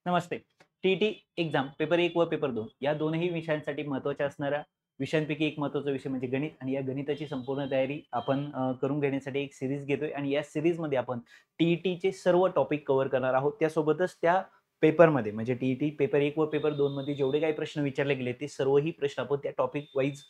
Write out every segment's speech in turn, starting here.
नमस्ते. T-E-T exam paper 1 व paper 2 या दोनही विषयांसाठी महत्त्वाच्या असणाऱ्या विषयांपैकी एक महत्त्वाचा विषय म्हणजे गणित आणि या गणिताची संपूर्ण तयारी आपण करून घेण्यासाठी एक सीरीज घेतोय आणि या सीरीजमध्ये आपण टी-ई-टीचे सर्व टॉपिक कव्हर करणार आहोत. त्यासोबतच त्या पेपरमध्ये म्हणजे टी-ई-टी पेपर 1 व पेपर 2 मध्ये जेवढे काही प्रश्न विचारले गेले ते सर्वही प्रश्न आपण त्या टॉपिक वाईज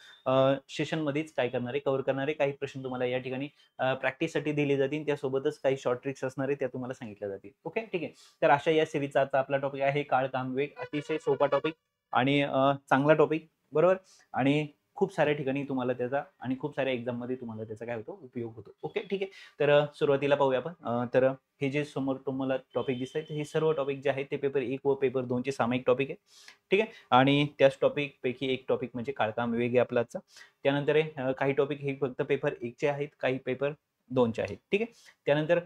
सेशनमध्येच काय करणार आहे, कव्हर करणार आहे. काही प्रश्न तुम्हाला या ठिकाणी प्रॅक्टिससाठी दिले जातील. त्यासोबतच काही शॉर्ट ट्रिक्स असणार आहेत त्या तुम्हाला सांगितल्या जातील. ओके, ठीक आहे. तर अशा या सीरीजचा आजचा आपला टॉपिक आहे काळ, काम, वेग. अतिशय सोपा टॉपिक आणि चांगला टॉपिक बरोबर आणि खूप साऱ्या ठिकाणी तुम्हाला त्याचा आणि खूप साऱ्या एक्झाममध्ये तुम्हाला त्याचा काय होतो उपयोग होतो. ओके, ठीक आहे. तर सुरुवातीला पाहूया आपण. तर हे जे समोर तुम्हाला टॉपिक दिसत हे सर्व टॉपिक जे आहेत ते पेपर 1 व पेपर 2 चे सामायिक टॉपिक आहे. ठीक आहे. आणि त्याच टॉपिकपैकी एक टॉपिक म्हणजे काळ, काम, वेग आहे आपला आजचा. त्यानंतर काही टॉपिक हे फक्त पेपर 1 चे आहेत, काही पेपर 2 चे आहेत. ठीक आहे. त्यानंतर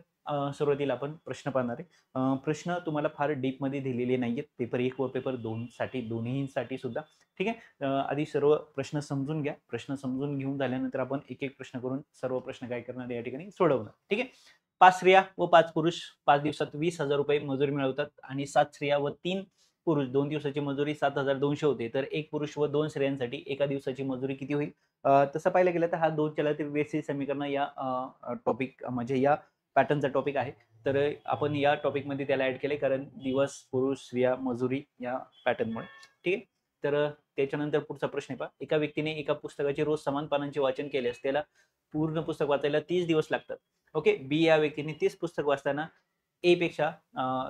सुरुवातीला आपण प्रश्न पाहणार आहे. प्रश्न तुम्हाला फार डीपमध्ये दिलेले नाहीयेत. पेपर 1 व पेपर 2 साठी दोन्हीसाठी सुद्धा. ठीक आहे. आधी सर्व प्रश्न समजून घ्या. प्रश्न समजून घेऊन झाल्यानंतर आपण एक-एक प्रश्न करून सर्व प्रश्न काय करणार या ठिकाणी सोडवणार. ठीक आहे. 5 स्त्रिया व 5 पुरुष 5 दिवसात ₹20,000 मजुरी मिळवतात आणि 7 स्त्रिया व 3 पुरुष 2 दिवसाची मजुरी 7,200 होते. तर 1 पुरुष व 2 स्त्रियांसाठी एका दिवसाची मजुरी किती होईल? तसं पाहायला गेलं तर हा 2 चलातील बेसिस समीकरण या टॉपिक म्हणजे या पॅटर्नचा टॉपिक आहे. तर आपण या टॉपिकमध्ये त्याला ॲड केले कारण दिवस, पुरुष, स्त्रिया, मजुरी या पॅटर्नमुळे. ठीक आहे. तर त्याच्यानंतर पुढचा प्रश्न आहे पहा. एका व्यक्तीने एका पुस्तकाचे रोज समान पानांचे वाचन केल्यास त्याला पूर्ण पुस्तक वाचायला 30 दिवस लागतात. ओके. बी या व्यक्तीने 30 पुस्तक वाचताना ए पेक्षा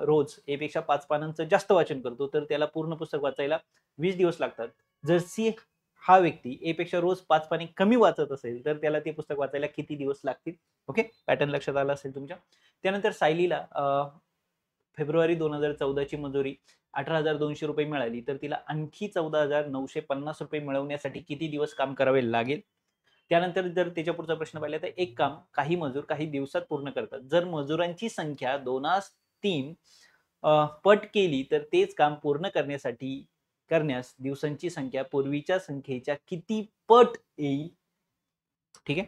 रोज ए पेक्षा 5 पानांचं जास्त वाचन करतो, तर त्याला पूर्ण पुस्तक वाचायला 20 दिवस लागतात. जर सी हा व्यक्ती ए पेक्षा रोज 5 पाने कमी वाचत असेल, तर त्याला ते पुस्तक वाचायला किती दिवस लागतील? ओके. पॅटर्न लक्षात आला असेल तुमच्या. त्यानंतर सायलीला फेब्रुवारी 2014 ची मजुरी ₹18,200 मिळाली, तर तिला आणखी ₹14,950 मिळवण्यासाठी किती दिवस काम करावे लागेल? त्यानंतर जर त्याच्या पुढचा प्रश्न पाहिला तर एक काम काही मजूर काही दिवसात पूर्ण करतात. जर मजुरांची संख्या 2-3 पट केली, तर तेच काम पूर्ण करण्यास दिवसांची संख्या पूर्वीच्या संख्येच्या किती पट येईल? ठीक आहे.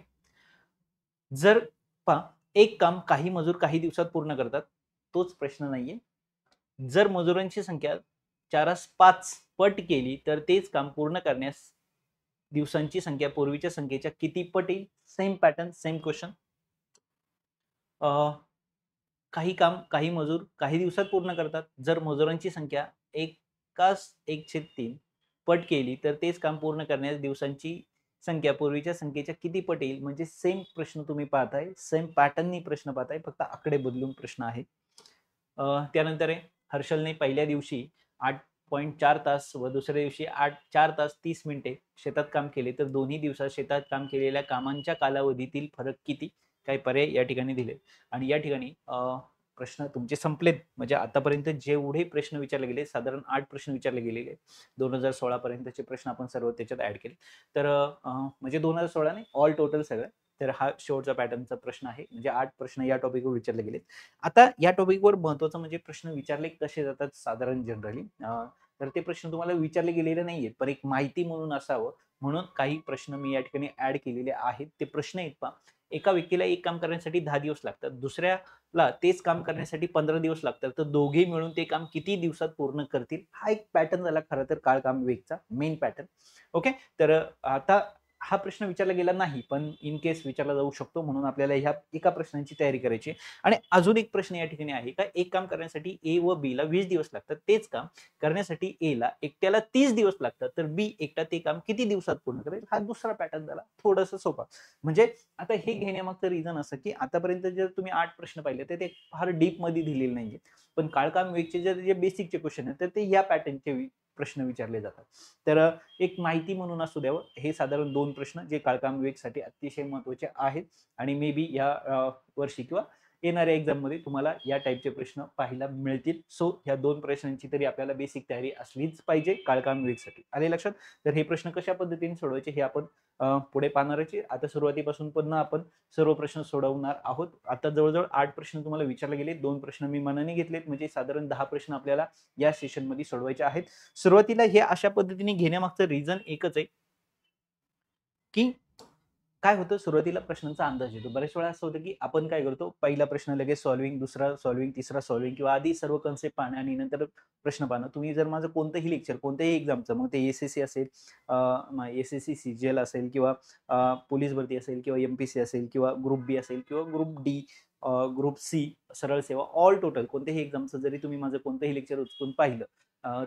जर पहा एक काम काही मजूर काही दिवसात पूर्ण करतात, तोच प्रश्न नाहीये. जर मजुरांची संख्या 4-5 पट केली, तर तेच काम पूर्ण करण्यास दिवसांची संख्या पूर्वीच्या संख्येच्या किती पट येईल? Same pattern, same question. काही काम काही मजूर काही दिवसात पूर्ण करतात. जर मजुरांची संख्या एकास 1/3 पट केली, तर तेच काम पूर्ण करण्यास दिवसांची संख्या पूर्वीच्या संख्येच्या किती पट येईल? म्हणजे सेम प्रश्न तुम्ही पाहताय, सेम पॅटर्ननी प्रश्न पाहताय, फक्त आकडे बदलून प्रश्न आहे. त्यानंतर आहे हर्षलने पहिल्या दिवशी 8.4 तास व दुसऱ्या दिवशी 4 तास 30 मिनिटे शेतात काम केले, तर दोन्ही दिवसात शेतात काम केलेल्या कामांच्या कालावधीतील फरक किती? काही पर्याय या ठिकाणी दिले आणि या ठिकाणी प्रश्न तुमचे संपलेत. म्हणजे आतापर्यंत जेवढे प्रश्न विचारले गेले, साधारण 8 प्रश्न विचारले गेलेले आहेत. 2016 पर्यंतचे प्रश्न आपण सर्व त्याच्यात ॲड केले. तर म्हणजे 2016 नाही, ऑल टोटल सगळं. तर हा शेवटचा पॅटर्नचा प्रश्न आहे. म्हणजे 8 प्रश्न या टॉपिकवर विचारले गेलेत. आता या टॉपिकवर महत्त्वाचं म्हणजे प्रश्न विचारले कसे जातात साधारण जनरली तर ते प्रश्न तुम्हाला विचारले गेलेले नाहीयेत, पण एक माहिती म्हणून असावं म्हणून काही प्रश्न मी या ठिकाणी ॲड केलेले आहेत. ते प्रश्न आहेत पहा. एका व्यक्तीला एक काम करण्यासाठी 10 दिवस लागतात. दुसऱ्याला तेच काम करण्यासाठी 15 दिवस लागतात. तर दोघे मिळून ते काम किती दिवसात पूर्ण करतील? हा एक पॅटर्न झाला खरं तर काळ, काम, वेगचा मेन पॅटर्न. ओके. तर आता हा प्रश्न विचारला गेला नाही, पण इन केस विचारला जाऊ शकतो म्हणून आपल्याला ह्या एका प्रश्नाची तयारी करायची आहे. आणि अजून एक प्रश्न या ठिकाणी आहे का एक काम करण्यासाठी ए व बी ला 20 दिवस लागतात. तेच काम करण्यासाठी ए ला एकट्याला 30 दिवस लागतात. तर बी एकटा ते काम किती दिवसात पूर्ण करेल? हा दुसरा पॅटर्न झाला थोडंसं सोपा. म्हणजे आता हे घेण्यामागचं रिझन असं की आतापर्यंत जर तुम्ही 8 प्रश्न पाहिले तर ते फार डीपमध्ये दिलेले नाहीये. पण काळ, काम, वेगचे जे बेसिकचे क्वेश्चन आहेत तर ते या पॅटर्नचे प्रश्न विचारले जातात. तर एक माहिती म्हणून असू द्यावं. हे साधारण 2 प्रश्न जे काळ, काम, वेगसाठी अतिशय महत्त्वाचे आहेत आणि मे बी या वर्षी किंवा येणाऱ्या एक्झाममध्ये तुम्हाला या टाइपचे प्रश्न पाहायला मिळतील. सो ह्या 2 प्रश्नांची तरी आपल्याला बेसिक तयारी असलीच पाहिजे काळ, काम, वेगसाठी. आले लक्षात? तर हे प्रश्न कशा पद्धतीने सोडवायचे हे आपण पुढे पाहणारच आहे. आता सुरुवातीपासून पुन्हा आपण सर्व प्रश्न सोडवणार आहोत. आता जवळ-जवळ 8 प्रश्न तुम्हाला विचारले गेले. 2 प्रश्न मी मनाने घेतलेत म्हणजे साधारण 10 प्रश्न आपल्याला या सेशनमध्ये सोडवायचे आहेत. सुरुवातीला हे अशा पद्धतीने घेण्यामागचं रिझन एकच आहे, की काय होतं, सुरुवातीला प्रश्नांचा अंदाज येतो. बऱ्याच वेळा असं होतं, की आपण काय करतो, पहिला प्रश्न लगेच सॉल्व्हिंग, दुसरा सॉल्व्हिंग, तिसरा सॉल्व्हिंग किंवा आधी सर्व कन्सेप्ट पाहणं आणि नंतर प्रश्न पाहणं. तुम्ही जर माझं कोणतंही लेक्चर, कोणत्याही एक्झामचं, मग ते एस-एस-सी असेल, एस-एस-सी सी-जी-एल असेल किंवा पोलीस भरती असेल किंवा एम-पी-सी असेल किंवा ग्रुप बी असेल किंवा ग्रुप डी, ग्रुप सी, सरळ सेवा, ऑल टोटल कोणत्याही एक्झामचं जरी तुम्ही माझं कोणतंही लेक्चर उचलून पाहिलं,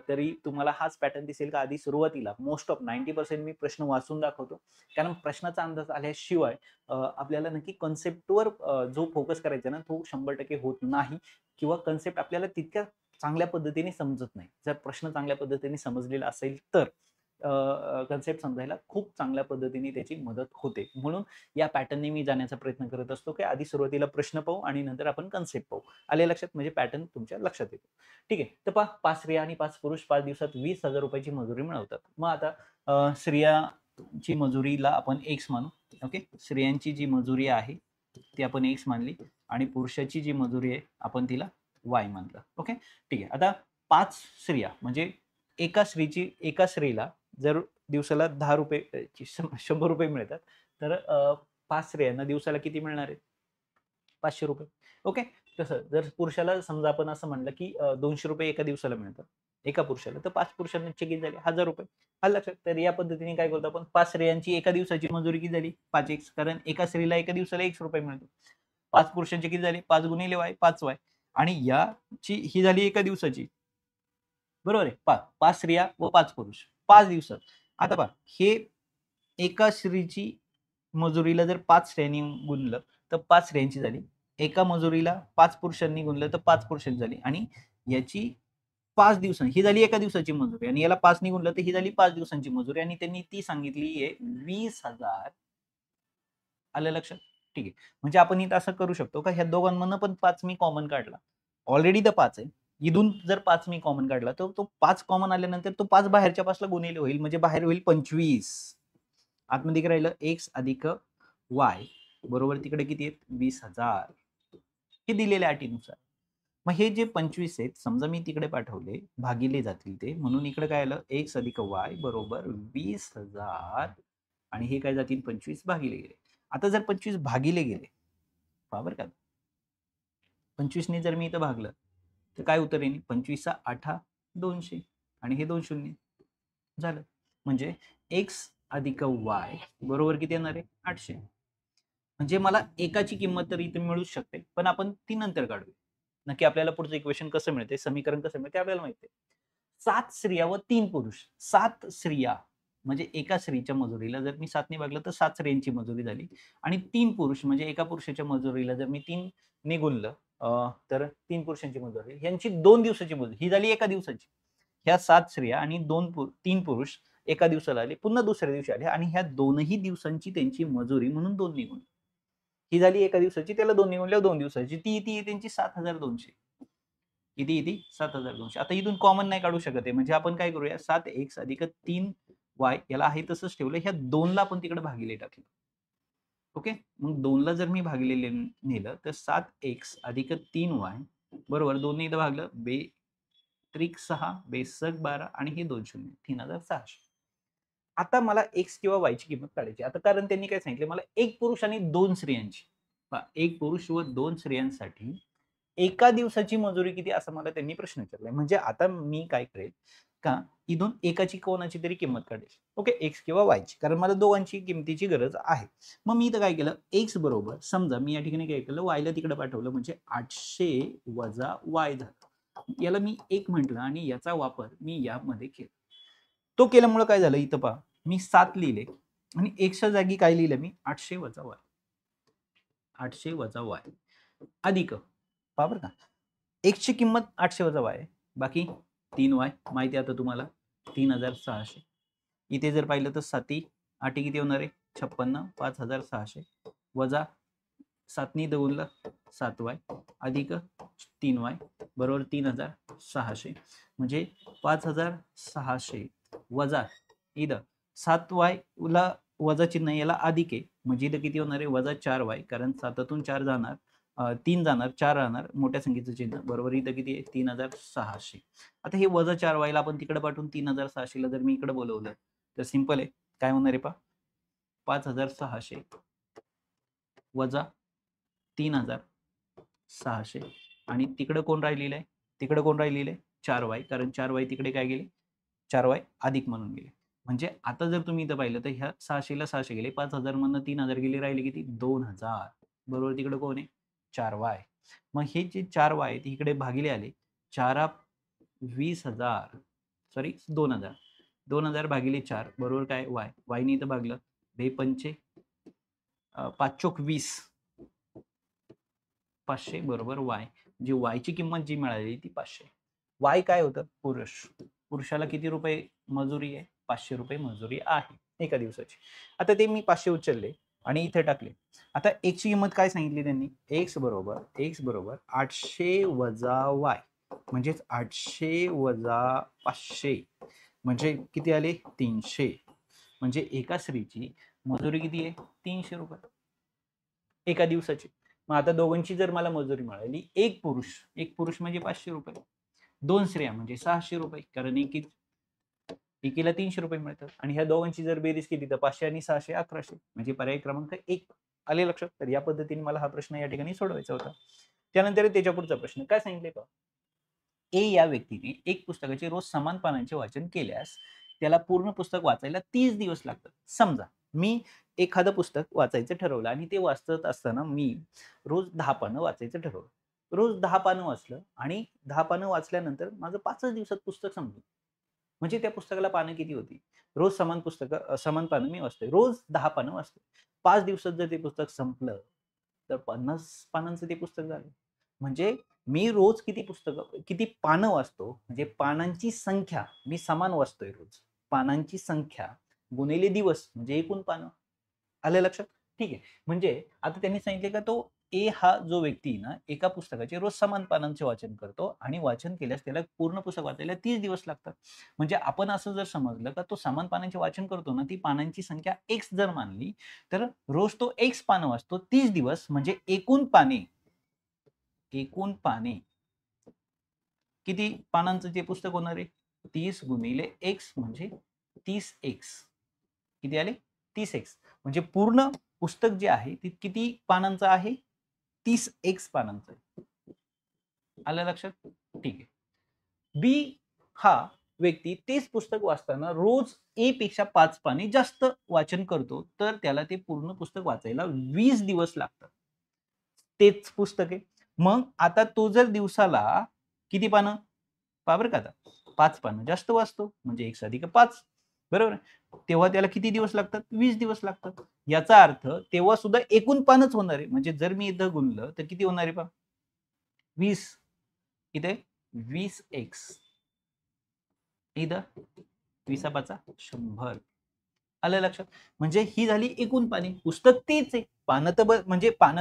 तरी तुम्हाला हाच पॅटर्न दिसेल का आधी सुरुवातीला मोस्ट ऑफ 90% मी प्रश्न वाचून दाखवतो. कारण प्रश्नाचा अंदाज आल्याशिवाय आपल्याला नक्की कन्सेप्टवर जो फोकस करायचा ना, तो 100% होत नाही किंवा कन्सेप्ट आपल्याला तितक्या चांगल्या पद्धतीने समजत नाही. जर प्रश्न चांगल्या पद्धतीने समजलेला असेल तर कन्सेप्ट समजायला खूप चांगल्या पद्धतीने त्याची मदत होते. म्हणून या पॅटर्नने मी जाण्याचा प्रयत्न करत असतो, की आधी सुरुवातीला प्रश्न पाहू आणि नंतर आपण कन्सेप्ट पाहू. आले लक्षात? म्हणजे पॅटर्न तुमच्या लक्षात येतो. ठीक आहे. तर पहा, 5 स्त्रिया आणि 5 पुरुष 5 दिवसात 20,000 रुपयाची मजुरी मिळवतात. मग आता स्त्रियाची मजुरीला आपण X मानू. ओके. स्त्रियांची जी मजुरी आहे ती आपण X मानली आणि पुरुषाची जी मजुरी आहे आपण तिला Y मानलं. ओके. ठीक आहे. आता 5 स्त्रिया म्हणजे एका स्त्रीला जर दिवसाला 10 रुपये 100 रुपये मिळतात, तर 5 स्त्रियांना दिवसाला किती मिळणार आहेत? 500 रुपये. ओके. तसं जर पुरुषाला समजा आपण असं म्हणलं, की 200 रुपये एका दिवसाला मिळतात, एका पुरुषाला, तर 5 पुरुषांचे किती झाले? 1000 रुपये. आलं लक्षात? तर या पद्धतीने काय करतो आपण, 5 स्त्रियांची एका दिवसाची मजुरी किती झाली? 5x, कारण एका स्त्रीला एका दिवसाला ₹X मिळतो. 5 पुरुषांची किती झाली? 5 गुणिले Y, 5Y. आणि याची ही झाली एका दिवसाची. बरोबर आहे? 5 स्त्रिया व 5 पुरुष 5 दिवसात. आता पहा, हे एका स्त्रीची मजुरीला जर 5 स्त्रियांनी गुणलं तर 5 स्त्रियांची झाली. एका मजुरीला 5 पुरुषांनी गुणलं तर 5 पुरुषांची झाली आणि याची 5 दिवसांनी ही झाली एका दिवसाची मजुरी आणि याला 5 नी गुणलं तर ही झाली 5 दिवसांची मजुरी आणि त्यांनी ती सांगितली आहे 20,000. आलं लक्षात? ठीक आहे. म्हणजे आपण इथं असं करू शकतो का ह्या दोघांमधनं पण 5 मी कॉमन काढला. ऑलरेडी तर 5 आहे. इथून जर 5 मी कॉमन काढला तर तो 5 कॉमन आल्यानंतर तो 5 बाहेरच्या 5ला गुणिले होईल म्हणजे बाहेर होईल 25. आतमध्ये काय राहिलं? X अधिक Y बरोबर तिकडे किती आहेत? 20,000. हे दिलेल्या अटीनुसार. मग हे जे 25 आहेत समजा मी तिकडे पाठवले, भागिले जातील ते. म्हणून इकडे काय आलं? X अधिक Y बरोबर 20,000 आणि हे काय जातील? 25 भागिले गेले. आता जर 25 भागिले गेले, पहा बरं का, 25 ने जर मी इथं भागलं, तर काय उत्तर येईल? 25 8 200 आणि हे 2 शून्य झालं. म्हणजे X अधिक Y बरोबर किती येणार आहे? 800. म्हणजे मला एकाची किंमत तर इथे मिळूच शकते, पण आपण ती नंतर काढूया. नक्की आपल्याला पुढचं इक्वेशन कसं मिळते, समीकरण कसं मिळते आपल्याला माहिती आहे. 7 स्त्रिया व 3 पुरुष. 7 स्त्रिया म्हणजे एका स्त्रीच्या मजुरीला जर मी 7 ने भागलं तर 7 स्त्रियांची मजुरी झाली आणि 3 पुरुष म्हणजे एका पुरुषाच्या मजुरीला जर मी 3 ने गुणलं तर 3 पुरुषांची मजुरी. यांची 2 दिवसाची मजुरी. ही झाली एका दिवसाची. ह्या 7 स्त्रिया आणि 3 पुरुष एका दिवसाला आले, पुन्हा दुसऱ्या दिवशी आले आणि ह्या दोनही दिवसांची त्यांची मजुरी म्हणून 2 ने गुणली. ही झाली एका दिवसाची, त्याला 2 ने गुणल्यावर 2 दिवसाची. ती त्यांची 7,200. किती येते? 7,200. आता इथून कॉमन नाही काढू शकत आहे. म्हणजे आपण काय करूया 7x अधिक 3y याला आहे तसंच ठेवलं. ह्या 2 ला आपण तिकडे भागिले टाकलं. ओके. मग 2 ला जर मी भागिले नेलं तर 7x अधिक 3y बरोबर 2 ने इथं भागलं त्रिक 6 बेसक 12 आणि हे 2 शून्य 3,600. आता मला x किंवा y ची किंमत काढायची. आता कारण त्यांनी काय सांगितलं मला 1 पुरुष आणि 2 स्त्रियांची. पहा 1 पुरुष व 2 स्त्रियांसाठी एका दिवसाची मजुरी किती असं मला त्यांनी प्रश्न विचारलाय. म्हणजे आता मी काय करेल का इथून एकाची कोणाची तरी किंमत काढेल. ओके. x किंवा y ची. कारण मला दोघांची किमतीची गरज आहे. मग मी इथं काय केलं x बरोबर समजा मी या ठिकाणी काय केलं y ला तिकडे पाठवलं म्हणजे 800 वजा y झालं. याला मी 1 म्हटलं आणि याचा वापर मी यामध्ये केला. तो केल्यामुळे काय झालं इथं पहा मी 7 लिहिले आणि xच्या जागी काय लिहिलं मी 800 वजा y. 800 वजा y अधिक पहा बरं का x ची किंमत 800 वजा y आहे. बाकी 3y माहिती आहे आता तुम्हाला 3,600. इथे जर पाहिलं तर 7 8 किती होणार आहे 56 5,600 वजा 7 नी गुणलं 7y अधिक 3y बरोबर 3,600 म्हणजे 5,600 वजा इथं 7y ला वजा चिन्ह याला अधिक आहे म्हणजे इथं किती होणार आहे वजा 4y कारण 7तून 4 जाणार 3 जाणार 4 राहणार मोठ्या संख्येचं चिन्ह बरोबर इथं किती आहे 3,600. आता हे वजा 4y ला आपण तिकडे पाठवून 3,600 ला जर मी इकडे बोलवलं तर सिंपल आहे काय होणार आहे पहा 5,600 वजा 3600 आणि तिकडे कोण राहिलेलं आहे, तिकडे कोण राहिलेलं आहे 4y, कारण 4y तिकडे काय गेले 4y अधिक म्हणून गेले. म्हणजे आता जर तुम्ही इथं पाहिलं तर ह्या 600 ला 600 गेले, 5000 मधनं 3000 गेले, राहिले किती 2000. बरोबर तिकडे कोण आहे 4y. मग हे जे 4y आहेत इकडे भागिले आले 4 20,000 सॉरी 2000 2000 भागिले 4 बरोबर काय y, y ने इथं भागलं 2 पंचे 5 चोक 20 500 बरोबर y. जी y ची किंमत जी मिळाली ती 500. y काय होतं पुरुष, पुरुषाला किती रुपये मजुरी आहे 500 रुपये मजुरी आहे एका दिवसाची. आता ते मी 500 उचलले आणि इथे टाकले. आता x ची किंमत काय सांगितली त्यांनी, x बरोबर 800 वजा y म्हणजेच 800 वजा 500 म्हणजे किती आले 300. म्हणजे एका स्त्रीची मजुरी किती आहे 300 रुपये एका दिवसाची. मग आता दोघांची जर मला मजुरी मिळाली, एक पुरुष म्हणजे 500 रुपये, 2 स्त्रिया म्हणजे 600 रुपये, कारण एकीला 300 रुपये मिळतात. आणि ह्या दोघांची जर बेरीज केली तर 500 आणि 600 1100 म्हणजे पर्याय क्रमांक 1 आले लक्षात. तर या पद्धतीने मला हा प्रश्न या ठिकाणी सोडवायचा होता. त्यानंतर त्याच्या पुढचा प्रश्न काय सांगितले पहा, ए या व्यक्तीने एक पुस्तकाचे रोज समान पानांचे वाचन केल्यास त्याला पूर्ण पुस्तक वाचायला 30 दिवस लागतात. समजा मी एखादं पुस्तक वाचायचं ठरवलं आणि ते वाचत असताना मी रोज 10 पानं वाचायचं ठरवलं. रोज 10 पानं वाचलं आणि 10 पानं वाचल्यानंतर माझं 5च दिवसात पुस्तक संपलं. म्हणजे त्या पुस्तकाला पानं किती होती, रोज समान पानं मी वाचतोय, रोज 10 पानं वाचतोय. 5 दिवसात जर ते पुस्तक संपलं तर 50 पानांचं ते पुस्तक झालं. म्हणजे मी रोज किती पानं वाचतो, म्हणजे पानांची संख्या मी समान वाचतोय रोज. पानांची संख्या गुणिले दिवस म्हणजे एकूण पानं. आलं लक्षात. ठीक आहे. म्हणजे आता त्यांनी सांगितले का तो ए हा जो व्यक्ती ना एका पुस्तकाचे रोज समान पानांचे वाचन करतो आणि वाचन केल्यास त्याला पूर्ण पुस्तक वाचायला 30 दिवस लागतात. म्हणजे आपण असं जर समजलं का तो समान पानांचे वाचन करतो ना, ती पानांची संख्या x जर मानली तर रोज तो x पानं वाचतो 30 दिवस म्हणजे एकूण पाने किती पानांचं जे पुस्तक होणार आहे 30 गुणिले x म्हणजे 30x. किती आले 30x. म्हणजे पूर्ण पुस्तक जे आहे ते किती पानांचं आहे 30x पानांचं आहे. आलं लक्षात. ठीक आहे. बी हा व्यक्ती तेच पुस्तक वाचताना रोज ए पेक्षा 5 पाने जास्त वाचन करतो तर त्याला ते पूर्ण पुस्तक वाचायला 20 दिवस लागतात. तेच पुस्तक आहे. मग आता तो जर दिवसाला किती पानं पहा बरं का, आता 5 पानं जास्त वाचतो म्हणजे x अधिक 5 बरोबर, तेव्हा त्याला किती दिवस लागतात 20 दिवस लागतात. याचा अर्थ तेव्हा सुद्धा एकूण पानच होणार आहे. म्हणजे जर मी इथं गुणलं तर किती होणार आहे पहा 20, इथे 20x, इथं 20 100. आलं लक्षात. म्हणजे ही झाली एकूण पाने. पुस्तक तेच आहे, पानं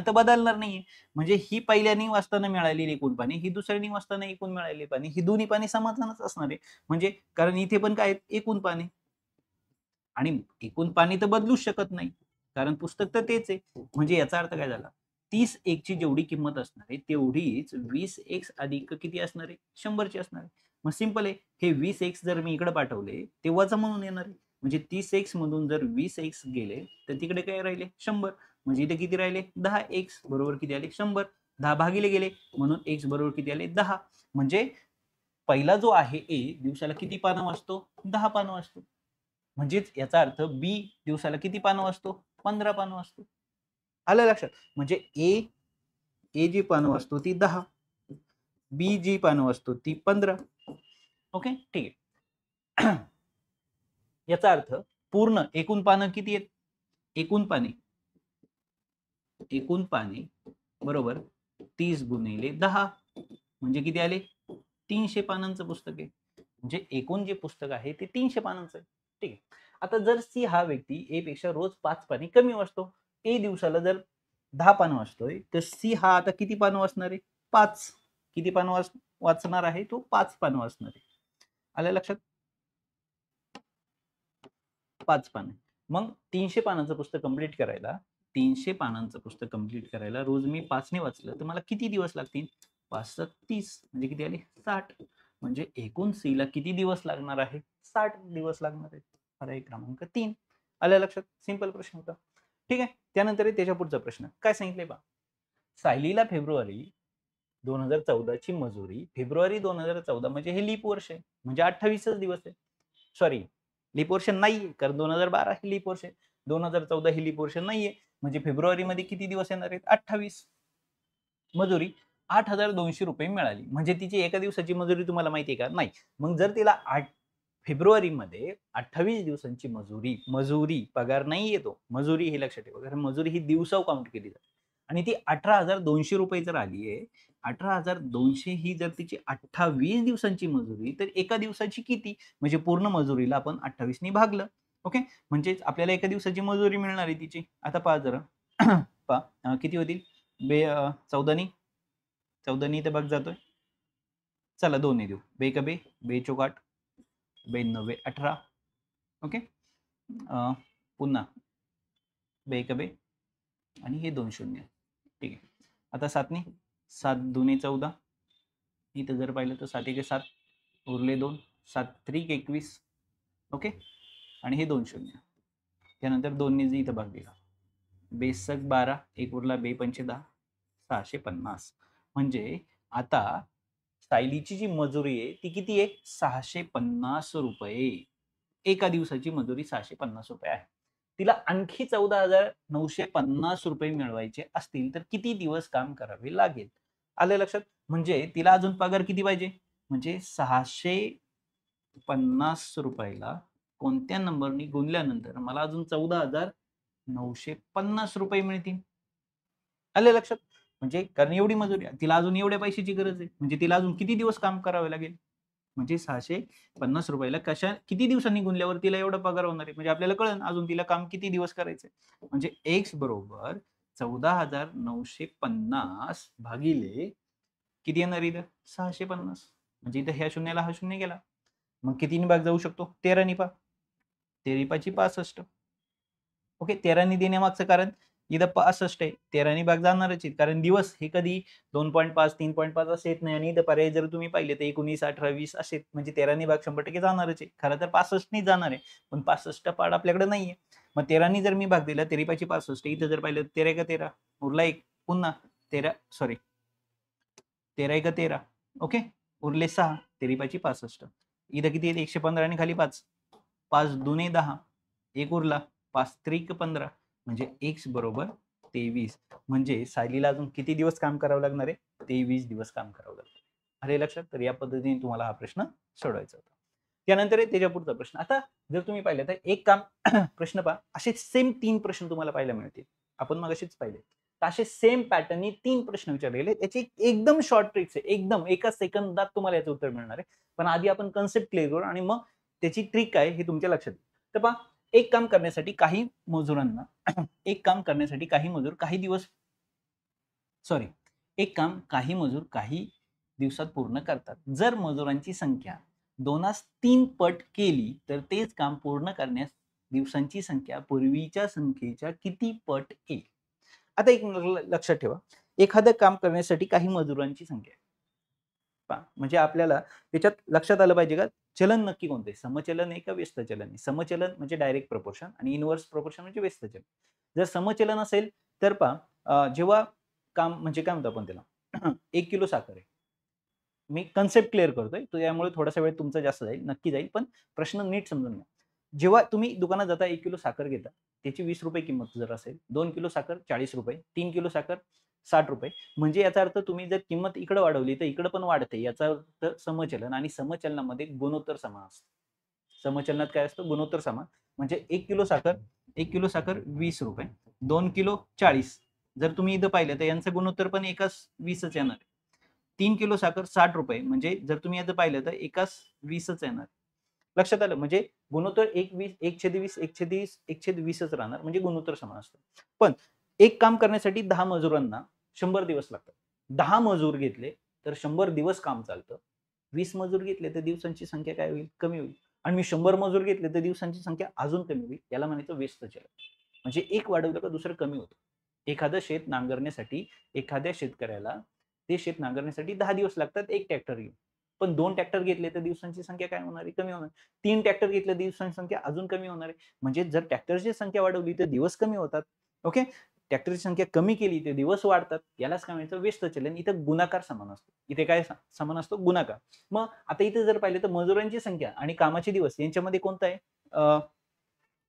तर बदलणार नाहीये. म्हणजे ही पहिल्यानी वाचताना मिळालेली एकूण पाने, ही दुसऱ्यानी वाचताना एकूण मिळालेली पाने, ही दोन्ही पाने समानच असणार आहे. म्हणजे कारण इथे पण काय एकूण पाने आणि एकूण पाने तर बदलूच शकत नाही कारण पुस्तक तर तेच आहे. म्हणजे याचा अर्थ काय झाला 30x ची जेवढी किंमत असणार आहे तेवढीच 20x अधिक किती असणार आहे 100 ची असणार आहे. मग सिंपल आहे, हे 20x जर मी इकडे पाठवले तेव्हाच म्हणून येणार आहे. म्हणजे 30x मधून जर 20x गेले तर तिकडे काय राहिले 100. म्हणजे इथे किती राहिले 10x बरोबर किती आले 100. 10 भागिले गेले म्हणून x बरोबर किती आले 10. म्हणजे पहिला जो आहे ए दिवसाला किती पानं वाचतो 10 पानं वाचतो. म्हणजेच याचा अर्थ बी दिवसाला किती पानं वाचतो 15 पानं वाचतो. आलं लक्षात. म्हणजे ए जी पानं वाचतो ती 10, बी जी पानं वाचतो ती 15. ओके ठीक आहे. याचा अर्थ पूर्ण एकूण पानं किती आहेत, एकूण पाने बरोबर 30 गुणिले 10 म्हणजे किती आले 300 पानांचं पुस्तक आहे. म्हणजे एकूण जे पुस्तक आहे ते 300 पानांचं आहे. ठीक आहे. आता जर सी हा व्यक्ती ए पेक्षा रोज 5 पाने कमी वाचतो, ए दिवसाला जर 10 पानं वाचतोय तर सी हा आता किती पानं वाचणार आहे 5. किती पानं वाचणार आहे तो 5 पानं वाचणार आहे. आलं लक्षात. 5 पानं. मग 300 पानांचं पुस्तक कंप्लीट करायला 300 पानांचं पुस्तक कंप्लीट करायला रोज मी 5 ने वाचलं तर मला किती दिवस लागतील 5 + 30 म्हणजे किती आले 60. म्हणजे एकूण सी ला किती दिवस लागणार आहे 60 दिवस लागणार आहेत. पर्याय क्रमांक 3. आलं लक्षात. सिंपल प्रश्न होता. ठीक आहे. त्यानंतर त्याच्या पुढचा प्रश्न काय सांगितलंय बा, सायलीला फेब्रुवारी 2014 ची मजुरी, फेब्रुवारी 2014 म्हणजे हे लीप वर्ष आहे, म्हणजे 28च दिवस आहे. सॉरी, लीप वर्ष नाहीये, कारण 2012 हे लीप वर्ष आहे. 2014 हे लीप वर्ष नाहीये, म्हणजे फेब्रुवारीमध्ये किती दिवस येणार आहेत? 28. मजुरी 8,200 रुपये मिळाली. म्हणजे तिची एका दिवसाची मजुरी तुम्हाला माहिती आहे का? नाही. मग जर तिला फेब्रुवारीमध्ये 28 दिवसांची मजुरी पगार नाही येतो, मजुरी हे लक्षात ठेवा. कारण मजुरी ही दिवसाव काउंट केली जाते. आणि ती 18,200 रुपये जर आली आहे, 18,200 ही जर तिची 28 दिवसांची मजुरी, तर एका दिवसाची किती? म्हणजे पूर्ण मजुरीला आपण 28 नी भागलं. ओके. म्हणजेच आपल्याला एका दिवसाची मजुरी मिळणार आहे तिची. आता पहा जरा. पहा किती होतील? 14 नी 14 नी इथे भाग जातोय. चला 2 ने देऊ. बे का बे, बे चोक 8, बे 9 18. ओके. पुन्हा बे का बे आणि हे 2 शून्य. ठीक आहे. आता 7 नी 7 दुने 14. इथं जर पाहिलं तर 7 1 7, उरले 2, 7 त्रिक 21. ओके. आणि हे 2 शून्य. त्यानंतर 2 ने इथं भाग दिला. बेसक 12, एक उरला बे 5 10, 650. म्हणजे आता सायलीची जी मजुरी आहे ती किती आहे? 650 रुपये. एका दिवसाची मजुरी 650 रुपये आहे. तिला आणखी 14,950 रुपये मिळवायचे असतील तर किती दिवस काम करावे लागेल? आलं लक्षात? म्हणजे तिला अजून पगार किती पाहिजे? म्हणजे 650 रुपयाला कोणत्या नंबरनी गुणल्यानंतर मला अजून 14,950 रुपये मिळतील. आलं लक्षात? म्हणजे कारण एवढी मजुरी आहे. तिला अजून एवढ्या पैशाची गरज आहे. म्हणजे तिला अजून किती दिवस काम करावे लागेल? म्हणजे 650 रुपयाला किती दिवसांनी गुणल्यावर तिला एवढा पगार होणार आहे? म्हणजे आपल्याला कळेल अजून तिला काम किती दिवस करायचंय. म्हणजे x बरोबर 14,950 भागिले किती येणार इथं? 650. म्हणजे इथं ह्या शून्याला हा शून्य गेला. मग कितीने भाग जाऊ शकतो? 13 नी पहा. 13 5 65. ओके. 13 नी देण्यामागचं कारण इथं 65 आहे. 13 नी भाग जाणारच आहे. कारण दिवस हे कधी 2.5, 3.5 असे येत नाही आणि इथं पर्याय जर तुम्ही पाहिले तर 19, 18, 20 असे म्हणजे 13 नी भाग 100% जाणारच आहे. खरं तर 65 नी जाणार आहे. पण 65 पार्ट आपल्याकडे नाहीये. मग 13 नी जर मी भाग दिला 13 5 65 इथं जर पाहिलं 13 1 13 उरला 1 पुन्हा 13 सॉरी 13 1 13 ओके. उरले 6 13 5 65. इथं किती आहेत? 115 आणि खाली 5. 5 दुने 10. 1 उरला. 5 त्रिक 15. म्हणजे x बरोबर 23. म्हणजे सायलीला अजून किती दिवस काम करावं लागणार आहे? 23 दिवस काम करावं लागणार. आले लक्षात? तर या पद्धतीने तुम्हाला हा प्रश्न सोडवायचा होता. त्यानंतर त्याच्या पुढचा प्रश्न. आता जर तुम्ही पाहिलं तर एक काम प्रश्न पहा. असे सेम 3 प्रश्न तुम्हाला पाहायला मिळतील. आपण मगाशीच पाहिले. तर असे सेम पॅटर्ननी 3 प्रश्न विचारलेले. याची एकदम शॉर्ट ट्रिक्स आहे. एकदम एका सेकंदात तुम्हाला याचं उत्तर मिळणार आहे. पण आधी आपण कन्सेप्ट क्लिअर करू आणि मग त्याची ट्रिक काय हे तुमच्या लक्षात येईल. तर पहा एक काम करण्यासाठी काही मजुरांना एक काम करण्यासाठी काही मजूर काही दिवस सॉरी एक काम काही मजूर काही दिवसात पूर्ण करतात. जर मजुरांची संख्या 2 3 पट केली तर तेच काम पूर्ण करण्यास दिवसांची संख्या पूर्वीच्या संख्येच्या किती पट येईल? आता एक लक्षात ठेवा. एखादं काम करण्यासाठी काही मजुरांची संख्या आहे. म्हणजे आपल्याला त्याच्यात लक्षात आलं पाहिजे का चलन नक्की कोणते? समचलन आहे का व्यस्त चलन आहे? समचलन म्हणजे डायरेक्ट प्रपोर्शन आणि इनव्हर्स प्रपोर्शन म्हणजे व्यस्त चलन. जर समचलन असेल तर पहा जेव्हा काम म्हणजे काय म्हणतो आपण त्याला 1 किलो साखर आहे. मी कन्सेप्ट क्लिअर करतोय. तर यामुळे थोडासा वेळ तुमचा जास्त जाईल, नक्की जाईल. पण प्रश्न नीट समजून घ्या. जेव्हा तुम्ही दुकानात जाता 1 किलो साखर घेता, त्याची ₹20 किंमत जर असेल, 2 किलो साखर ₹40, 3 किलो साखर ₹60. म्हणजे याचा अर्थ तुम्ही जर किंमत इकडे वाढवली तर इकडे पण वाढते. याचा अर्थ समचलन आणि समचलनामध्ये गुणोत्तर समान असतं. समचलनात काय असतं? गुणोत्तर समान. म्हणजे 1 किलो साखर ₹20, 2 किलो 40. जर तुम्ही इथं पाहिलं तर यांचं गुणोत्तर पण एकाच 20च येणार. 3 किलो साखर ₹60 म्हणजे जर तुम्ही आता पाहिलं तर एकाच 20च येणार. लक्षात आलं? म्हणजे गुणोत्तर 1/20, 1/20, 1/20, 1/20च राहणार म्हणजे गुणोत्तर समान असतं. पण एक काम करण्यासाठी 10 मजुरांना 100 दिवस लागतात. 10 मजूर घेतले तर 100 दिवस काम चालतं. 20 मजूर घेतले तर दिवसांची संख्या काय होईल? कमी होईल. आणि मी 100 मजूर घेतले तर दिवसांची संख्या अजून कमी होईल. याला म्हणायचं व्यस्त चलन. म्हणजे एक वाढवलं का दुसरं कमी होतं. एखादं शेत नांगरण्यासाठी एखाद्या शेतकऱ्याला ते शेत नांगरण्यासाठी 10 दिवस लागतात एक ट्रॅक्टर घेऊन. पण 2 ट्रॅक्टर घेतले तर दिवसांची संख्या काय होणार आहे? कमी होणार. 3 ट्रॅक्टर घेतले दिवसांची संख्या अजून कमी होणार आहे. म्हणजे जर ट्रॅक्टरची संख्या वाढवली तर दिवस कमी होतात. ओके, ट्रॅक्टरची संख्या कमी केली ते दिवस वाढतात, यालाच काय म्हणायचं व्यस्त चलन. इथं गुणाकार समान असतो. इथे काय समान असतो? गुणाकार. मग आता इथे जर पाहिलं तर मजुरांची संख्या आणि कामाचे दिवस यांच्यामध्ये कोणतं आहे?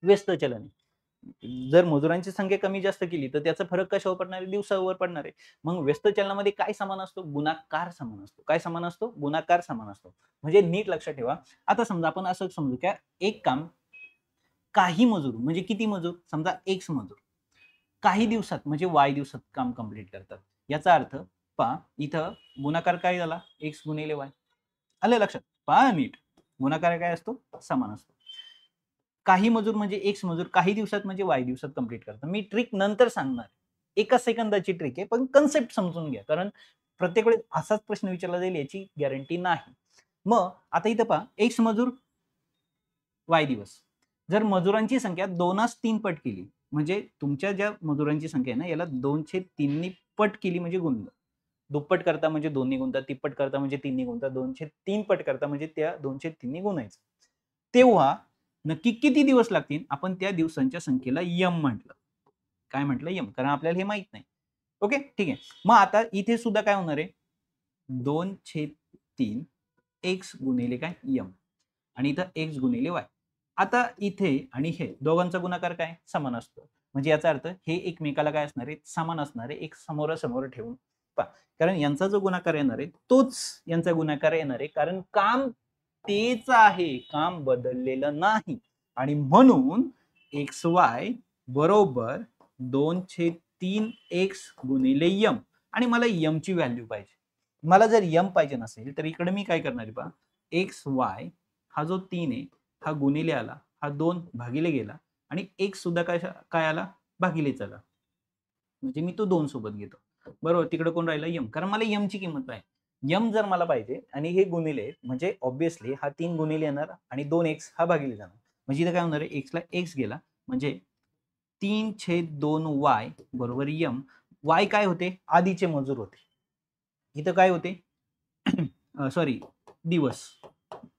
व्यस्त चलन आहे. जर मजुरांची संख्या कमी जास्त केली तर त्याचा फरक कशावर पडणार आहे? दिवसावर पडणार आहे. मग व्यस्त चलनामध्ये काय समान असतो? गुणाकार समान असतो. काय समान असतो? गुणाकार समान असतो. म्हणजे नीट लक्षात ठेवा. आता समजा आपण असं समजू की एक काम काही मजूर म्हणजे किती मजूर? समजा एक्स मजूर काही दिवसात म्हणजे वाय दिवसात काम कंप्लीट करतात. याचा अर्थ पहा इथं गुणाकार काय झाला? एक्स गुणिले वाय. आलं लक्षात? पहा नीट. गुणाकार काय असतो? समान असतो. काही मजूर म्हणजे एक्स मजूर काही दिवसात म्हणजे वाय दिवसात कंप्लीट करतात. मी ट्रिक नंतर सांगणार. एका सेकंदाची ट्रिक आहे, पण कन्सेप्ट समजून घ्या. कारण प्रत्येक वेळेस असाच प्रश्न विचारला जाईल याची गॅरंटी नाही. मग आता इथं पहा एक्स मजूर वाय दिवस. जर मजुरांची संख्या 2 पट केली म्हणजे तुमच्या ज्या मजुरांची संख्या आहे ना याला 2/3 पट केली म्हणजे गुणलं. दुप्पट करता म्हणजे 2 गुणता, तिप्पट करता म्हणजे 3 गुणता, 2/3 पट करता म्हणजे त्या 2/3 गुणायचं. तेव्हा नक्की किती दिवस लागतील? आपण त्या दिवसांच्या संख्येला यम म्हटलं. काय म्हटलं? यम. कारण आपल्याला हे माहित नाही. ओके, ठीक आहे. मग आता इथे सुद्धा काय होणार आहे? 2/3 एक्स गुणिले काय? यम. आणि इथं एक्स गुणिले वाय. आता इथे आणि हे दोघांचा गुणाकार काय? समान असतो. म्हणजे याचा अर्थ हे एकमेकाला काय असणार आहे? समान असणार आहे. एक समोरासमोर ठेवून पहा. कारण यांचा जो गुणाकार येणार आहे तोच यांचा गुणाकार येणार आहे. कारण काम तेच आहे. काम बदललेलं नाही. आणि म्हणून एक्स वाय बरोबर 2/3 एक्स गुणिले यम. आणि मला यम ची व्हॅल्यू पाहिजे. मला जर यम पाहिजे नसेल तर इकडे मी काय करणार आहे पहा. एक्स वाय हा जो 3 आहे हा गुणिले आला, हा 2 भागिले गेला आणि एक्स सुद्धा काय आला? भागिलेच आला. म्हणजे मी तो 2 सोबत घेतो. बरोबर, तिकडे कोण राहिला? यम. कारण मला यम ची किंमत पाहिजे. यम जर मला पाहिजे आणि हे गुणिले म्हणजे ऑब्विसली हा 3 गुणिले येणार आणि 2x हा भागिले जाणार. म्हणजे इथं काय होणार आहे? x ला x गेला म्हणजे 3/2y बरोबर यम. y काय होते? आधीचे मजूर होते. इथं काय होते? सॉरी दिवस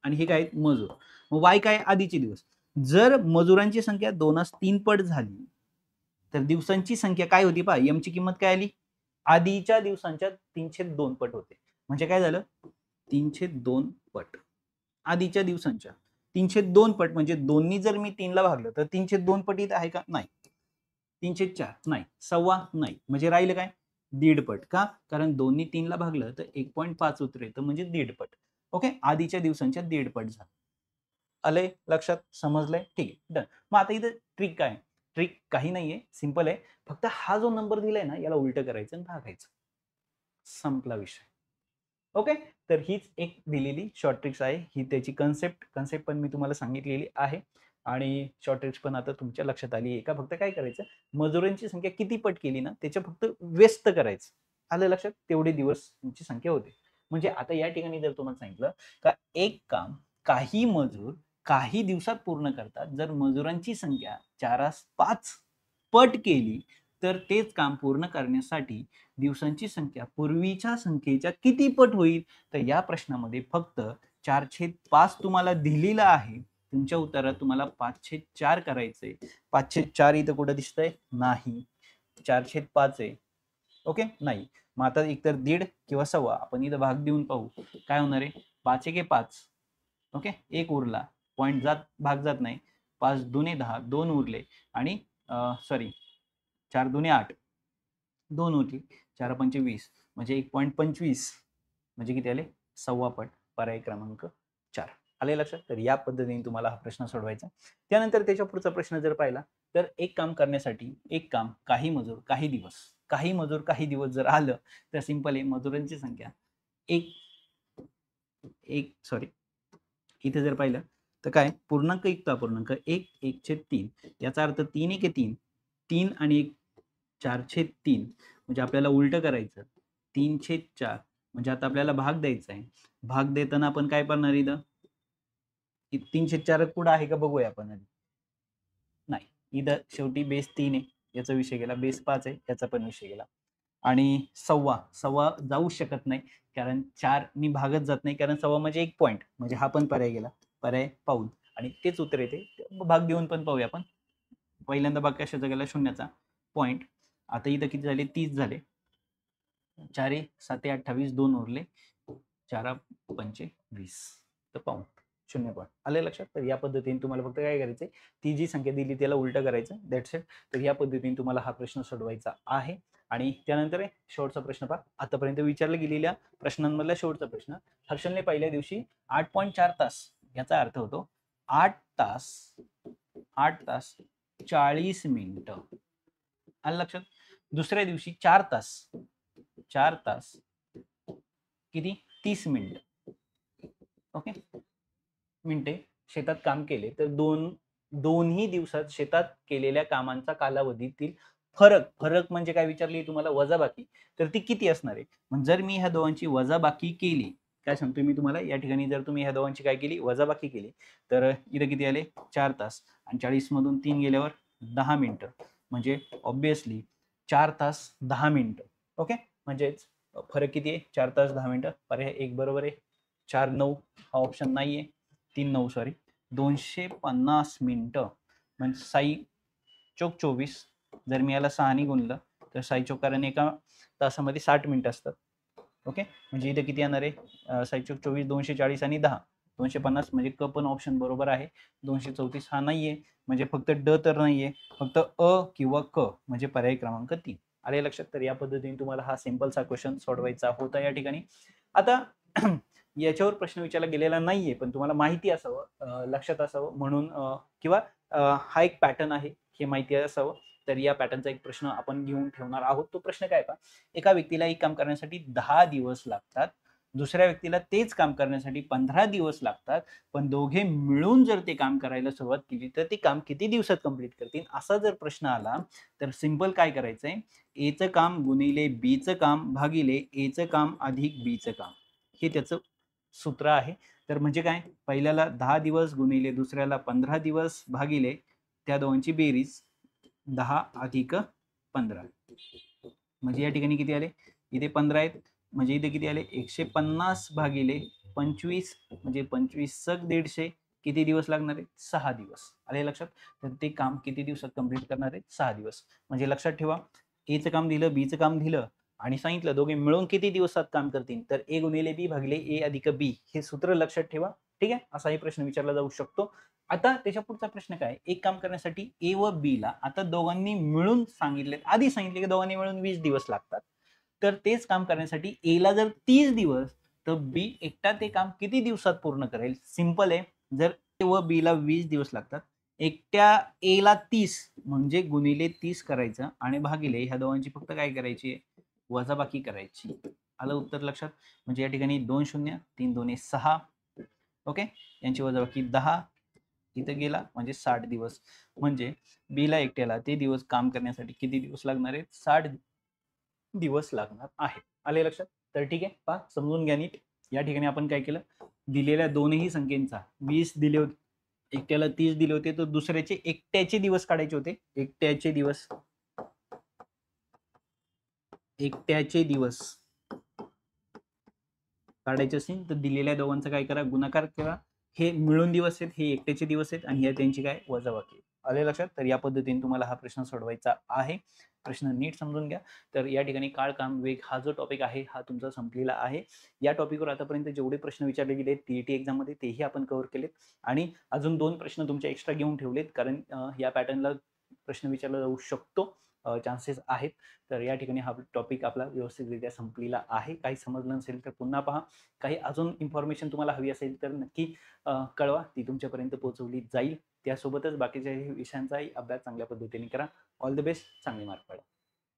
आणि हे काय मजूर. मग y काय? आधीचे दिवस. जर मजुरांची संख्या 2/3 पट झाली तर दिवसांची संख्या काय होती पहा. यम ची किंमत काय आली? आधीच्या दिवसांच्या 3/2 पट होते. म्हणजे काय झालं? 3/2 पट. आधीच्या दिवसांच्या 3/2 पट म्हणजे दोन्ही जर मी 3 ला भागलं तर 3/2 पट इथं आहे का? नाही. 3/4 नाही. सव्वा नाही. म्हणजे राहिलं काय? दीड पट. का? कारण दोन्ही 3 ला भागलं तर 1.5 उत्तर येतं म्हणजे दीड पट. ओके, आधीच्या दिवसांच्या दीड पट झालं. आलंय लक्षात? समजलंय? ठीक आहे, डन. मग आता इथं ट्रिक काय? ट्रिक काही नाहीये, सिंपल आहे. फक्त हा जो नंबर दिलाय ना याला उलटं करायचं आणि भागायचं. संपला विषय. ओके, तर हीच एक दिलेली शॉर्ट ट्रिक्स आहे. ही त्याची कन्सेप्ट पण मी तुम्हाला सांगितलेली आहे आणि शॉर्ट ट्रिक्स पण आता तुमच्या लक्षात आली आहे का? फक्त काय करायचं? मजुरांची संख्या किती पट केली ना त्याच्या फक्त व्यस्त करायचं. आलं लक्षात? तेवढे दिवस तुमची संख्या होते. म्हणजे आता या ठिकाणी जर तुम्हाला सांगितलं का एक काम काही मजूर काही दिवसात पूर्ण करतात. जर मजुरांची संख्या 4/5 पट केली तर तेच काम पूर्ण करण्यासाठी दिवसांची संख्या पूर्वीच्या संख्येच्या किती पट होईल? तर या प्रश्नामध्ये फक्त 4/5 तुम्हाला दिलेला आहे. तुमच्या उत्तरात तुम्हाला 5/4 करायचंय. 5/4 इथं कुठं दिसतंय? नाही. 4/5 आहे. ओके, नाही. मग आता एकतर दीड किंवा सव्वा आपण इथं भाग देऊन पाहू. काय होणार आहे? 5 एके 5. ओके, एक उरला. पॉइंट भाग जात नाही. 5 दुने 10, 2 उरले आणि सॉरी 4 दुने 8, 2 उरले. 4 पंचे 20 म्हणजे 1.25 म्हणजे किती आले? सव्वा पट. पर्याय क्रमांक 4. आले लक्षात? तर या पद्धतीने तुम्हाला हा प्रश्न सोडवायचा. त्यानंतर त्याच्या पुढचा प्रश्न जर पाहिला तर एक काम करण्यासाठी एक काम काही मजूर काही दिवस काही मजूर काही दिवस जर आलं तर सिंपल आहे. मजुरांची संख्या एक सॉरी इथे जर पाहिलं तर काय पूर्णांक युक्त अपूर्णांक 1/3 याचा अर्थ 3 एके 3 3 आणि 1 4/3 म्हणजे आपल्याला उलटं करायचं 3/4 म्हणजे आता आपल्याला भाग द्यायचा आहे. भाग देताना आपण काय करणार इथं 3/4 पुढे आहे का बघूया आपण. नाही, इथं शेवटी बेस 3 आहे याचा विषय गेला. बेस 5 आहे याचा पण विषय गेला. आणि सव्वा जाऊ शकत नाही कारण 4 नी भागत जात नाही कारण सव्वा म्हणजे 1 पॉइंट म्हणजे हा पण पर्याय गेला. पर्याय पाऊल आणि तेच उत्तर येते. भाग देऊन पण पाहूया आपण. पहिल्यांदा भाग कशाचा गेला? शून्याचा. पॉईंट. आता इथं किती झाले 30 झाले. 4 7 28 2 उरले 4 5 20 तर पाऊण 0 पॉईंट. आले लक्षात. तर या पद्धतीने तुम्हाला फक्त काय करायचंय, ती जी संख्या दिली त्याला उलटं करायचं, दॅट्स इट. तर या पद्धतीने तुम्हाला हा प्रश्न सोडवायचा आहे. आणि त्यानंतर शेवटचा प्रश्न पहा. आतापर्यंत विचारल्या गेलेल्या प्रश्नांमधला शेवटचा प्रश्न. हर्षलने पहिल्या दिवशी 8.4 तास, याचा अर्थ होतो 8 तास 40 मिनिटं. आलं लक्षात. दुसऱ्या दिवशी 4 तास किती 30 मिनिट. ओके, मिनिटे शेतात काम केले तर दोन्ही दिवसात शेतात केलेल्या कामांचा कालावधीतील फरक म्हणजे काय विचारली तुम्हाला, वजाबाकी. तर ती किती असणार आहे. म्हणजे जर मी ह्या दोघांची वजाबाकी केली, काय सांगतोय मी तुम्हाला, या ठिकाणी जर तुम्ही ह्या दोघांची काय केली, वजाबाकी केली, तर इथं किती आले 4 तास आणि 40 मधून 3 गेल्यावर 10 मिनिटं. म्हणजे ऑब्विसली 4 तास 10 मिनिटं. ओके, म्हणजेच फरक किती आहे, 4 तास 10 मिनिटं. पर्याय 1 बरोबर आहे. 4 9 हा ऑप्शन नाहीये. 3 9 सॉरी 250 मिनिटं. म्हणजे 6 चोक 24. जर मी याला 6 ने गुणलं तर 6 चोक, कारण एका तासामध्ये 60 मिनिटं असतात. ओके, म्हणजे इथे किती येणार आहे, 6 चोक 24 240 आणि 10 250. म्हणजे क पण ऑप्शन बरोबर आहे. 234 हा नाहीये. म्हणजे फक्त ड तर नाहीये, फक्त अ किंवा क म्हणजे पर्याय क्रमांक 3. आले लक्षात. तर या पद्धतीने तुम्हाला हा सिंपलचा क्वेश्चन सोडवायचा होता या ठिकाणी. आता याच्यावर प्रश्न विचारला गेलेला नाहीये, पण तुम्हाला माहिती असावं, लक्षात असावं म्हणून, किंवा हा एक पॅटर्न आहे हे माहिती असावं. तर या पॅटर्नचा एक प्रश्न आपण घेऊन ठेवणार आहोत. तो प्रश्न काय पहा. एका व्यक्तीला एक काम करण्यासाठी 10 दिवस लागतात, दुसऱ्या व्यक्तीला तेच काम करण्यासाठी 15 दिवस लागतात, पण दोघे मिळून जर ते काम करायला सुरुवात केली तर ते काम किती दिवसात कंप्लीट करतील, असा जर प्रश्न आला तर सिंपल काय करायचंय, एचं काम गुणिले बीचं काम भागिले एचं काम अधिक बीचं काम, हे त्याचं सूत्र आहे. तर म्हणजे काय, पहिल्याला 10 दिवस गुणिले दुसऱ्याला 15 दिवस भागिले त्या दोघांची बेरीज 10 अधिक 15. म्हणजे या ठिकाणी किती आले, इथे 15 आहेत, म्हणजे इथे किती आले 150 भागिले 25, म्हणजे 25 सक 150. किती दिवस लागणार आहेत, 6 दिवस. आले लक्षात. तर ते काम किती दिवसात कंप्लीट करणार आहेत, 6 दिवस. म्हणजे लक्षात ठेवा, एचं काम दिलं, बीचं काम दिलं आणि सांगितलं दोघे मिळून किती दिवसात काम करतील, तर ए गुणिले बी भागिले ए अधिक बी, हे सूत्र लक्षात ठेवा. ठीक आहे, असाही प्रश्न विचारला जाऊ शकतो. आता त्याच्या पुढचा प्रश्न काय, एक काम करण्यासाठी ए व बी ला आता दोघांनी मिळून सांगितले, आधी सांगितले की दोघांनी मिळून 20 दिवस लागतात. तर तेच काम करण्यासाठी ए ला जर 30 दिवस, तर बी एकटा ते काम किती दिवसात पूर्ण करेल. सिंपल आहे. जर ए व बी ला 20 दिवस लागतात, एकट्या ए ला 30 म्हणजे गुणिले 30 करायचं आणि भागिले ह्या दोघांची फक्त काय करायची, वजाबाकी करायची. आलं उत्तर लक्षात. म्हणजे या ठिकाणी 2 0 3 2 6. ओके, यांची वजाबाकी 10 इथं गेला म्हणजे 60 दिवस. म्हणजे बी ला एकट्याला ते दिवस काम करण्यासाठी किती दिवस लागणार आहेत, 60 दिवस लागणार आहे. आले लक्षात. तर ठीक आहे, पहा समजून घ्या नीट. या ठिकाणी आपण काय केलं, दिलेल्या दोनही संख्येचा 20 दिले होते, एकट्याला 30 दिले होते, तर दुसऱ्याचे एकट्याचे दिवस काढायचे होते. एकट्याचे दिवस काढायचे असेल तर दिलेल्या दोघांचा काय करा, गुणाकार करा. हे मिळून दिवस आहेत, हे एकट्याचे दिवस आहेत आणि हे त्यांची काय, वजाबाकी. आले लक्षात. तर या पद्धतीने तुम्हाला हा प्रश्न सोडवायचा आहे. प्रश्न नीट समजून घ्या. तर या ठिकाणी काळ काम वेग हा जो टॉपिक आहे हा तुमचा संपलेला आहे. या टॉपिकवर आतापर्यंत जेवढे प्रश्न विचारले गेले टीईटी एक्झाम मध्ये तेही आपण कव्हर केलेत आणि अजून 2 प्रश्न तुमचे एक्स्ट्रा घेऊन ठेवलेत, कारण या पॅटर्नला प्रश्न विचारला जाऊ शकतो, चान्सेस आहेत. तर या ठिकाणी हा टॉपिक आपला व्यवस्थितरित्या संपलेला आहे. काही समजलं नसेल तर पुन्हा पहा. काही अजून इन्फॉर्मेशन तुम्हाला हवी असेल तर नक्की कळवा, ती तुमच्यापर्यंत पोहोचवली जाईल. त्यासोबतच बाकीच्या विषयांचाही अभ्यास चांगल्या पद्धतीने करा. ऑल द बेस्ट, चांगले मार्क पाडा.